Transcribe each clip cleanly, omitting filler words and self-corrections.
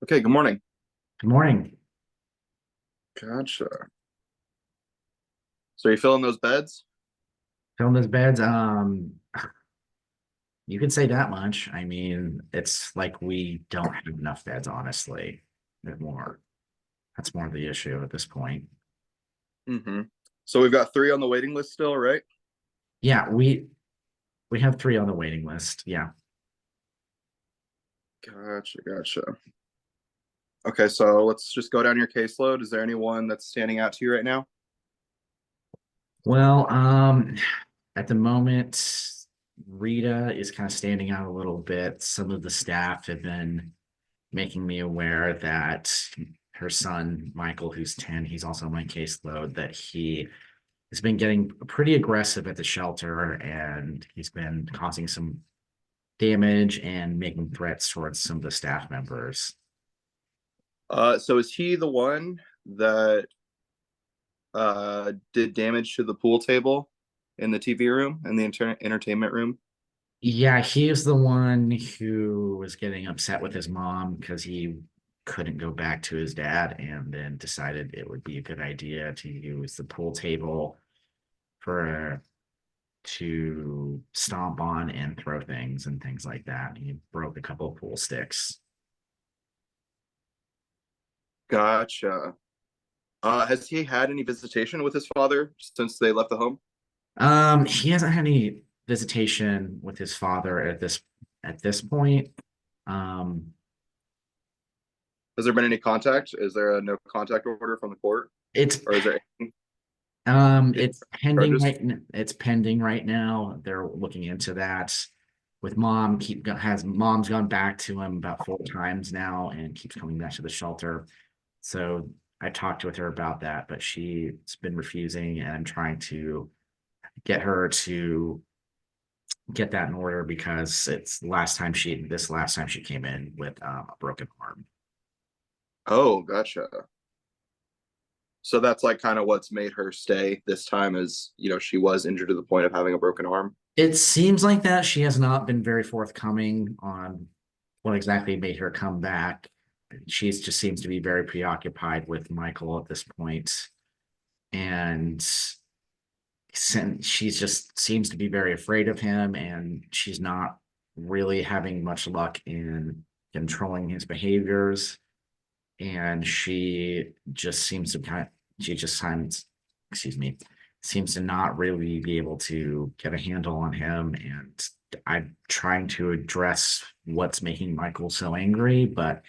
Okay, good morning. Good morning. Gotcha. So are you filling those beds? Filling those beds. You could say that much. I mean, it's like we don't have enough beds, honestly. There's more. That's more of the issue at this point. Mm-hmm. So we've got three on the waiting list still, right? Yeah, we have three on the waiting list. Yeah. Gotcha. Okay, so let's just go down your caseload. Is there anyone that's standing out to you right now? Well, at the moment, Rita is kind of standing out a little bit. Some of the staff have been making me aware that her son, Michael, who's 10, he's also on my caseload, that he has been getting pretty aggressive at the shelter and he's been causing some damage and making threats towards some of the staff members. So is he the one that did damage to the pool table in the TV room and the entertainment room? Yeah, he is the one who was getting upset with his mom because he couldn't go back to his dad and then decided it would be a good idea to use the pool table for to stomp on and throw things and things like that. He broke a couple of pool sticks. Gotcha. Has he had any visitation with his father since they left the home? He hasn't had any visitation with his father at this point. Um, Has there been any contact? Is there a no contact order from the court, it's or is there any it's pending charges? it's pending right now. They're looking into that. With mom, keep has mom's gone back to him about 4 times now and keeps coming back to the shelter. So I talked with her about that, but she's been refusing, and I'm trying to get her to get that in order because it's last time she came in with a broken arm. Oh, gotcha. So that's like kind of what's made her stay this time is, she was injured to the point of having a broken arm. It seems like that she has not been very forthcoming on what exactly made her come back. She just seems to be very preoccupied with Michael at this point, and she just seems to be very afraid of him, and she's not really having much luck in controlling his behaviors. And she just seems, excuse me, seems to not really be able to get a handle on him. And I'm trying to address what's making Michael so angry, but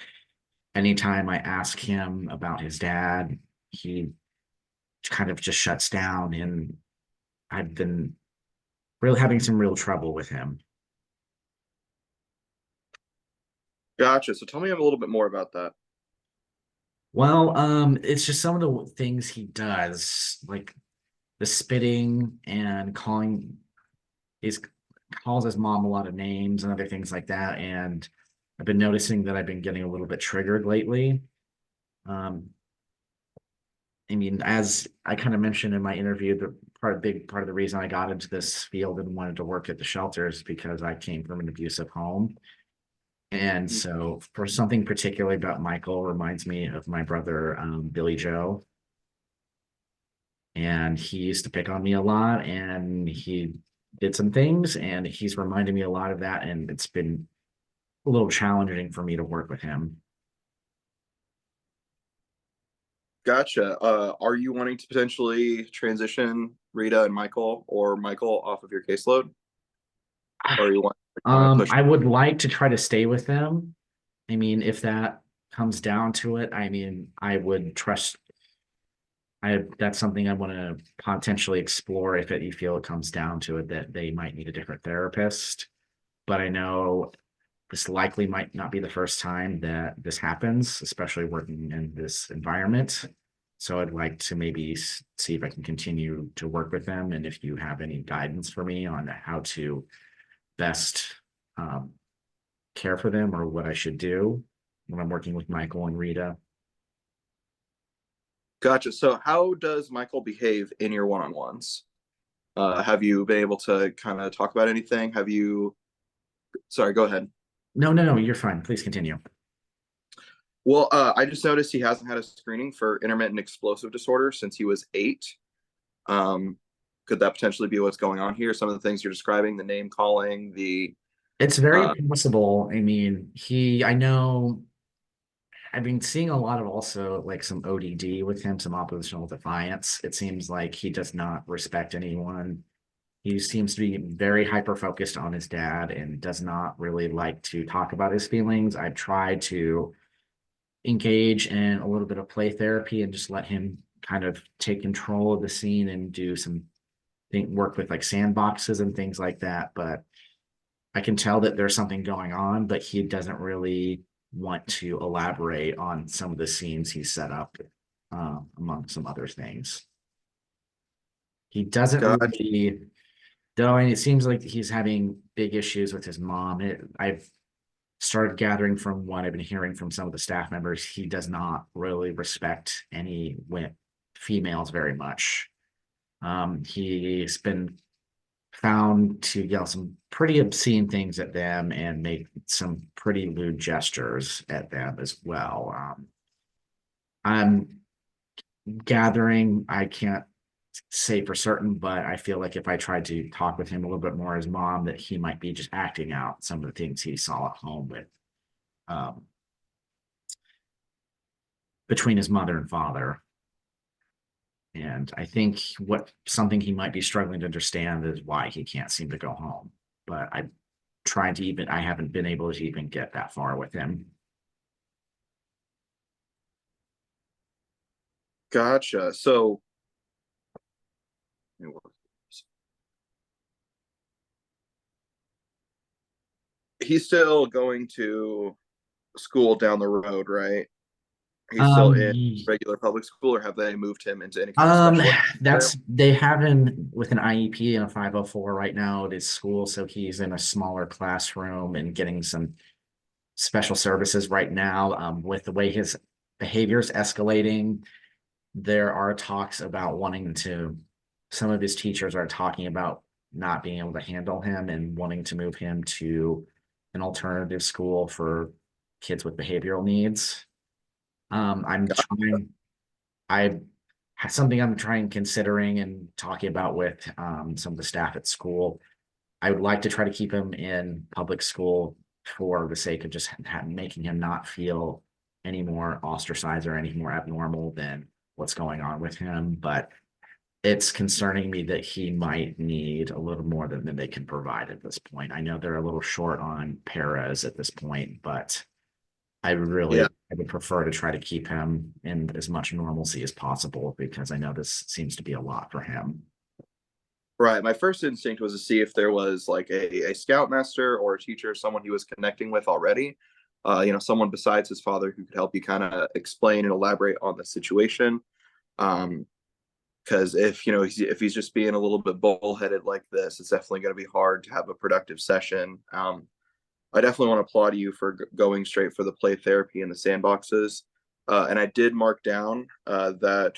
anytime I ask him about his dad, he kind of just shuts down, and I've been really having some real trouble with him. Gotcha. So tell me a little bit more about that. Well, it's just some of the things he does, like the spitting and he's calls his mom a lot of names and other things like that. And I've been noticing that I've been getting a little bit triggered lately. Um, I mean, as I kind of mentioned in my interview, big part of the reason I got into this field and wanted to work at the shelters because I came from an abusive home. And Mm. so, for something particularly about Michael, reminds me of my brother Billy Joe, and he used to pick on me a lot, and he did some things, and he's reminded me a lot of that, and it's been a little challenging for me to work with him. Gotcha. Are you wanting to potentially transition Rita and Michael or Michael off of your caseload? Or you want to kind of push? I would like to try to stay with them. I mean, if that comes down to it, I mean, I would trust. That's something I want to potentially explore if you feel it comes down to it that they might need a different therapist. But I know this likely might not be the first time that this happens, especially working in this environment. So I'd like to maybe see if I can continue to work with them, and if you have any guidance for me on how to best um, care for them or what I should do when I'm working with Michael and Rita. Gotcha. So how does Michael behave in your one-on-ones? Have you been able to kind of talk about anything? Sorry, go ahead. No, no, no, you're fine. Please continue. Well, I just noticed he hasn't had a screening for intermittent explosive disorder since he was 8. Um, could that potentially be what's going on here? Some of the things you're describing, the name calling, the It's very uh, possible. I mean, I know I've been seeing a lot of also like some ODD with him, some oppositional defiance. It seems like he does not respect anyone. He seems to be very hyper focused on his dad and does not really like to talk about his feelings. I've tried to engage in a little bit of play therapy and just let him kind of take control of the scene and do some work with like sandboxes and things like that. But I can tell that there's something going on, but he doesn't really want to elaborate on some of the scenes he set up, among some other things. He doesn't God, really, though, and it seems like he's having big issues with his mom. I've started gathering from what I've been hearing from some of the staff members, he does not really respect any females very much. He's been found to yell some pretty obscene things at them and make some pretty lewd gestures at them as well. I'm gathering, I can't say for certain, but I feel like if I tried to talk with him a little bit more as mom, that he might be just acting out some of the things he saw at home with um, between his mother and father. And I think what something he might be struggling to understand is why he can't seem to go home. But I haven't been able to even get that far with him. gotcha. So he's still going to school down the road, right? He's still Um, in regular public school, or have they moved him into any kind of special ed program? they have him with an IEP and a 504 right now at his school, so he's in a smaller classroom and getting some special services right now. With the way his behavior is escalating, there are talks about wanting to, some of his teachers are talking about not being able to handle him and wanting to move him to an alternative school for kids with behavioral needs. I'm Got- trying, I something I'm trying considering and talking about with some of the staff at school. I would like to try to keep him in public school for the sake of just making him not feel any more ostracized or any more abnormal than what's going on with him. But it's concerning me that he might need a little more than they can provide at this point. I know they're a little short on paras at this point, but Yeah, I would prefer to try to keep him in as much normalcy as possible because I know this seems to be a lot for him. right. My first instinct was to see if there was like a scoutmaster or a teacher, someone he was connecting with already. Someone besides his father who could help you kind of explain and elaborate on the situation. Um, because if he's just being a little bit bullheaded like this, it's definitely going to be hard to have a productive session. I definitely want to applaud you for going straight for the play therapy and the sandboxes. And I did mark down that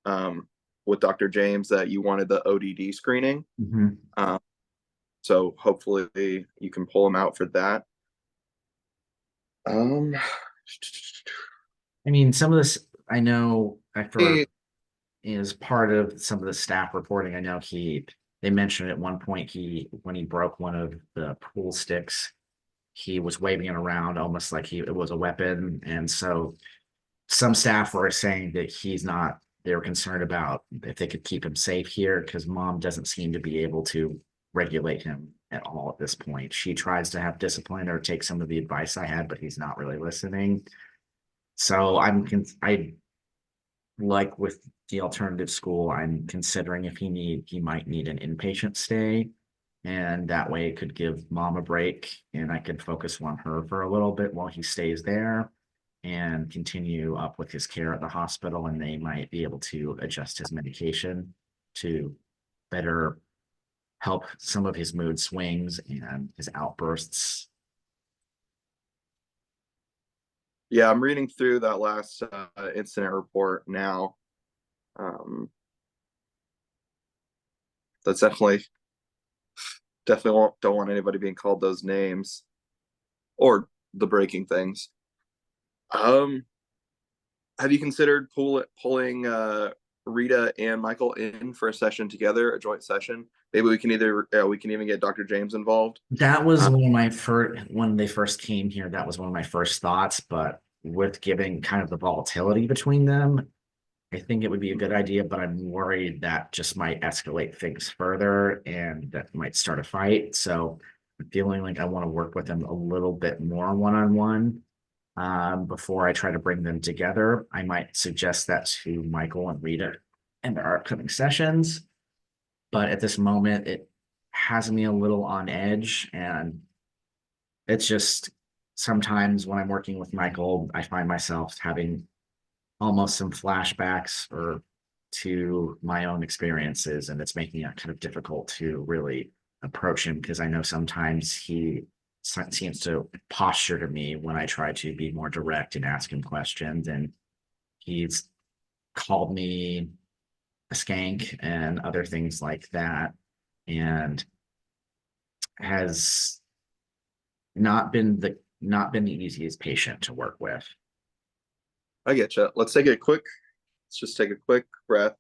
um, with Dr. James that you wanted the ODD screening. Mhm. Um, so hopefully you can pull him out for that. Um, I mean, some of this I know for is part of some of the staff reporting. I know they mentioned at one point when he broke one of the pool sticks, he was waving it around almost like it was a weapon. And so some staff were saying that they were concerned about if they could keep him safe here because mom doesn't seem to be able to regulate him at all at this point. She tries to have discipline or take some of the advice I had, but he's not really listening. So I like with the alternative school, I'm considering if he might need an inpatient stay. And that way it could give mom a break and I could focus on her for a little bit while he stays there and continue up with his care at the hospital. And they might be able to adjust his medication to better help some of his mood swings and his outbursts. yeah, I'm reading through that last incident report now. Um, that's definitely don't want anybody being called those names or the breaking things. Um, have you considered pulling Rita and Michael in for a session together, a joint session? Maybe we can even get Dr. James involved. That was Uh, one of my first, when they first came here, that was one of my first thoughts, but with giving kind of the volatility between them, I think it would be a good idea, but I'm worried that just might escalate things further and that might start a fight. So I'm feeling like I want to work with them a little bit more one-on-one. Before I try to bring them together, I might suggest that to Michael and Rita in their upcoming sessions. But at this moment, it has me a little on edge, and it's just sometimes when I'm working with Michael, I find myself having almost some flashbacks or to my own experiences, and it's making it kind of difficult to really approach him because I know sometimes he seems to posture to me when I try to be more direct and ask him questions, and he's called me a skank and other things like that, and has not been the easiest patient to work with. I get you. Let's just take a quick breath.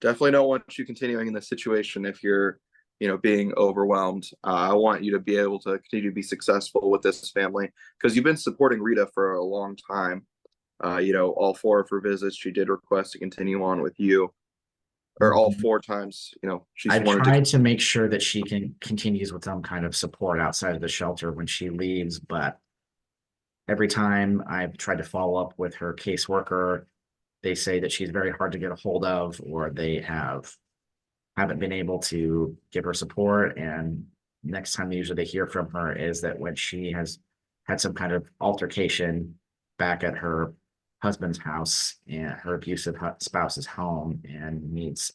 Definitely don't want you continuing in this situation if you're, being overwhelmed. I want you to be able to continue to be successful with this family because you've been supporting Rita for a long time. All four of her visits, she did request to continue on with you, or all Mhm. four times, she's I've wanted to. tried to make sure that she continues with some kind of support outside of the shelter when she leaves, but every time I've tried to follow up with her caseworker, they say that she's very hard to get a hold of, or they haven't been able to give her support. And next time usually they hear from her is that when she has had some kind of altercation back at her husband's house and her abusive spouse's home and needs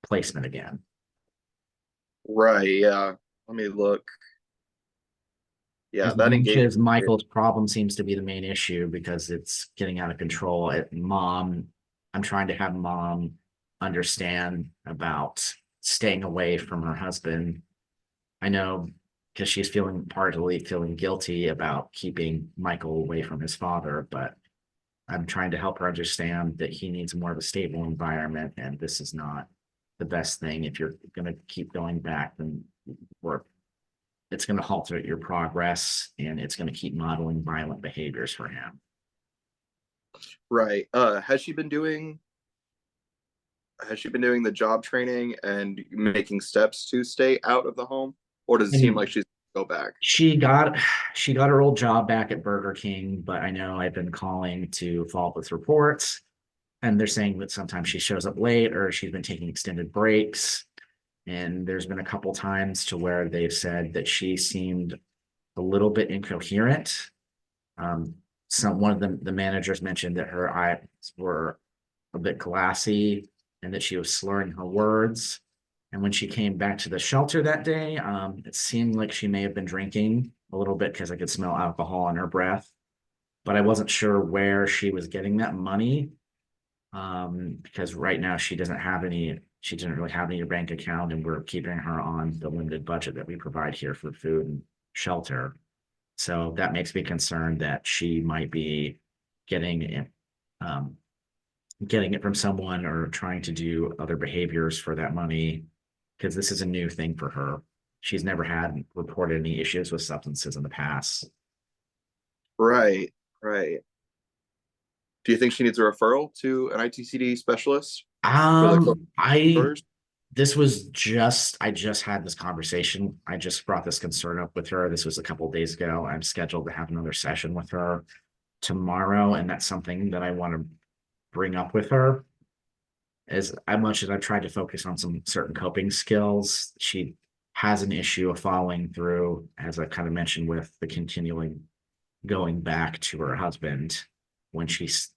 placement again. Right, yeah. Let me look. Yeah, As that much engagement. as Michael's problem seems to be the main issue because it's getting out of control, I'm trying to have mom understand about staying away from her husband. I know because she's partly feeling guilty about keeping Michael away from his father, but I'm trying to help her understand that he needs more of a stable environment, and this is not the best thing. If you're going to keep going back, then we're it's going to halter your progress and it's going to keep modeling violent behaviors for him. Right. Has she been doing the job training and making steps to stay out of the home? Or does it seem like And she's gonna go back? she got her old job back at Burger King, but I know I've been calling to follow up with reports, and they're saying that sometimes she shows up late or she's been taking extended breaks. And there's been a couple times to where they've said that she seemed a little bit incoherent. Um, one of the managers mentioned that her eyes were a bit glassy and that she was slurring her words. And when she came back to the shelter that day, it seemed like she may have been drinking a little bit because I could smell alcohol in her breath. But I wasn't sure where she was getting that money, because right now she doesn't really have any bank account, and we're keeping her on the limited budget that we provide here for food and shelter. So that makes me concerned that she might be getting it, um, getting it from someone or trying to do other behaviors for that money because this is a new thing for her. She's never had reported any issues with substances in the past. Right, right. Do you think she needs a referral to an ITCD specialist for the I first? I just had this conversation. I just brought this concern up with her. This was a couple of days ago. I'm scheduled to have another session with her tomorrow, and that's something that I want to bring up with her. As much as I've tried to focus on some certain coping skills, she has an issue of following through, as I kind of mentioned, with the continuing going back to her husband when she's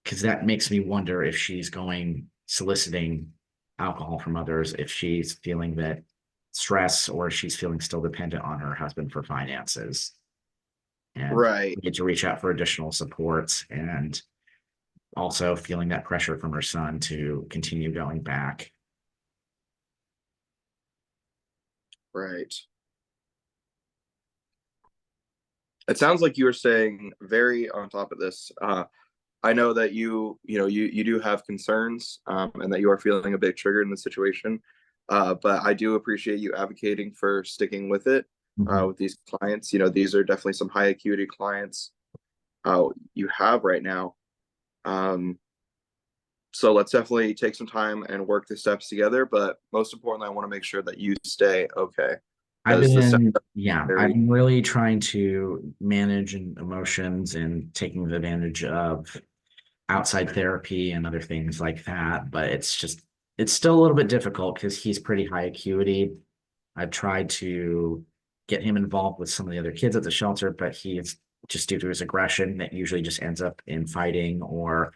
because that makes me wonder if she's going soliciting alcohol from others, if she's feeling that stress or if she's feeling still dependent on her husband for finances and Right, need to reach out for additional supports and also feeling that pressure from her son to continue going back. right. It sounds like you were saying very on top of this. I know that you do have concerns, and that you are feeling a bit triggered in the situation. But I do appreciate you advocating for sticking with it Mhm. with these clients. These are definitely some high acuity clients you have right now. Um, so let's definitely take some time and work the steps together. But most importantly, I want to make sure that you stay okay I've because the steps been, are yeah, I've very. been really trying to manage emotions and taking advantage of outside therapy and other things like that. But it's still a little bit difficult because he's pretty high acuity. I've tried to get him involved with some of the other kids at the shelter, but he's just due to his aggression that usually just ends up in fighting or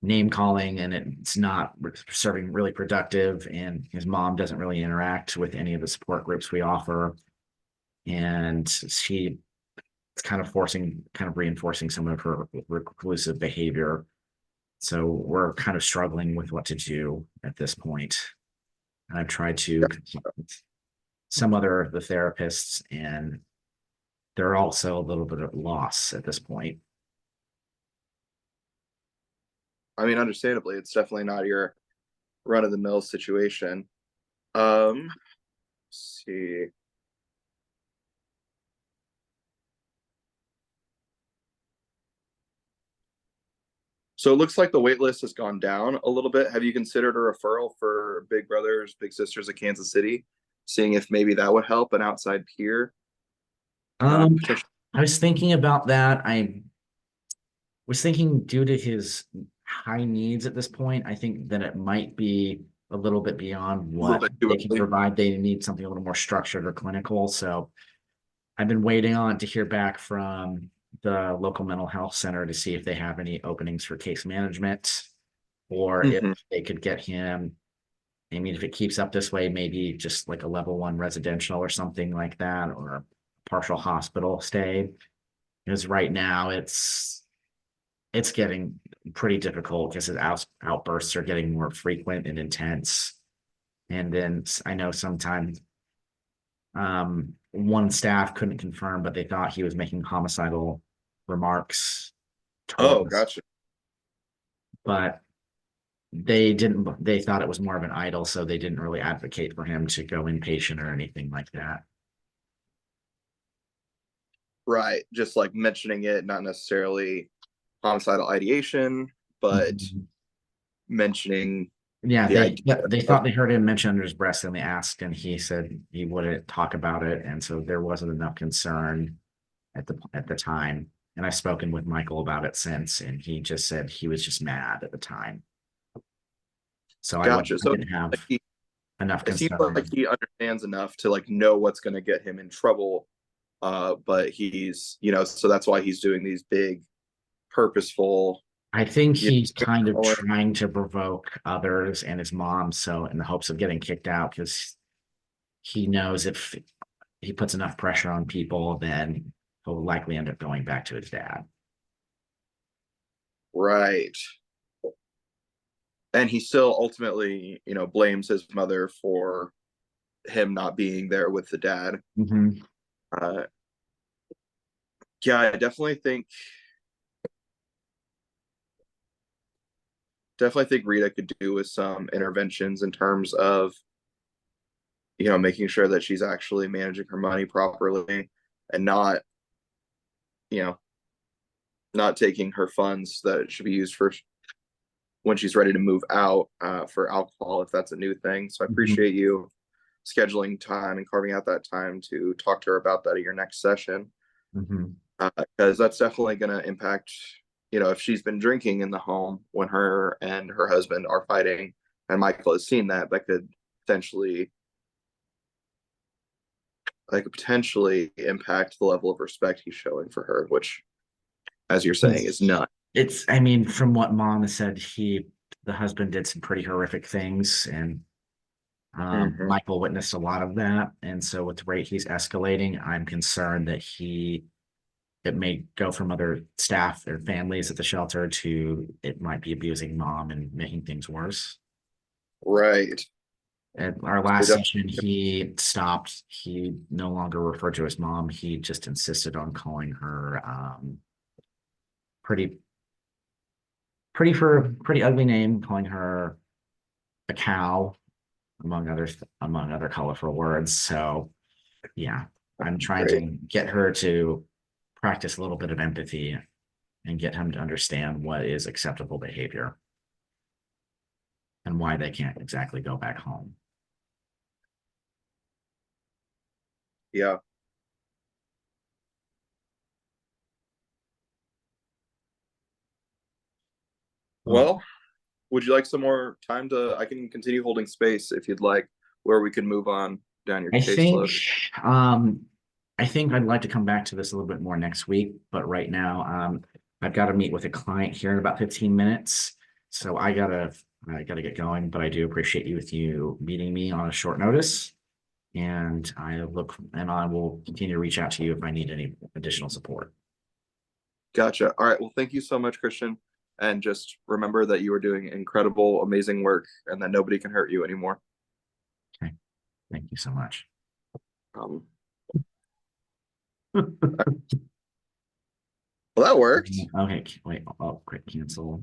name calling, and it's not serving really productive. And his mom doesn't really interact with any of the support groups we offer. And she it's kind of reinforcing some of her reclusive behavior. So we're kind of struggling with what to do at this point. And I've tried to consult with some other of the therapists, and they're also a little bit at loss at this point. I mean, understandably, it's definitely not your run of the mill situation. Let's see. So it looks like the wait list has gone down a little bit. Have you considered a referral for Big Brothers Big Sisters of Kansas City, seeing if maybe that would help an outside peer? Um, Potentially. I was thinking about that. I was thinking due to his high needs at this point, I think that it might be a little bit beyond A little what bit too they can early. provide. They need something a little more structured or clinical. So I've been waiting on to hear back from the local mental health center to see if they have any openings for case management or if Hmm. they could get him. I mean, if it keeps up this way, maybe just like a level one residential or something like that, or a partial hospital stay. Because right now it's getting pretty difficult because his outbursts are getting more frequent and intense. And then I know sometimes one staff couldn't confirm, but they thought he was making homicidal remarks Oh, towards, gotcha. but they thought it was more of an idol, so they didn't really advocate for him to go inpatient or anything like that. Right. Just like mentioning it, not necessarily homicidal ideation, but Mhm. mentioning Yeah, the idea they of. thought they heard him mention under his breath, and they asked, and he said he wouldn't talk about it, and so there wasn't enough concern at the time. And I've spoken with Michael about it since, and he just said he was just mad at the time. So Gotcha. I So didn't like have he, enough it seems like concern. he understands enough to like know what's going to get him in trouble. But so that's why he's doing these big, purposeful, I think you he's kind of know, trying to provoke others and his mom, so in the hopes of getting kicked out, because he knows if he puts enough pressure on people, then he'll likely end up going back to his dad. right. And he still ultimately, blames his mother for him not being there with the dad. Mhm. Uh, yeah, I definitely think Rita could do with some interventions in terms of, making sure that she's actually managing her money properly and you know, not taking her funds that should be used for when she's ready to move out for alcohol, if that's a new thing. So I Mhm. appreciate you scheduling time and carving out that time to talk to her about that at your next session. Mhm. Because that's definitely going to impact, if she's been drinking in the home when her and her husband are fighting, and Michael has seen that, potentially that could potentially impact the level of respect he's showing for her, which, as you're saying, is It's, not. I mean, from what mom has said, the husband did some pretty horrific things, and Mhm. Michael witnessed a lot of that. And so with the rate he's escalating, I'm concerned that it may go from other staff or families at the shelter to it might be abusing mom and making things worse. Right. At our They last def- session, he stopped. He no longer referred to his mom. He just insisted on calling her pretty pretty ugly name, calling her a cow, among other colorful words. So yeah, I'm trying to Great. get her to practice a little bit of empathy and get him to understand what is acceptable behavior and why they can't exactly go back home. Yeah. Well, Well, would you like some more time to, I can continue holding space if you'd like, where we can move on down your I think caseload. um I think I'd like to come back to this a little bit more next week, but right now I've got to meet with a client here in about 15 minutes. So I gotta get going, but I do appreciate you meeting me on a short notice. And I will continue to reach out to you if I need any additional support. Gotcha. All right. Well, thank you so much, Christian. And just remember that you are doing incredible, amazing work and that nobody can hurt you anymore. Okay. Thank you so much. Um, well, that worked. Okay, wait, I'll quick cancel.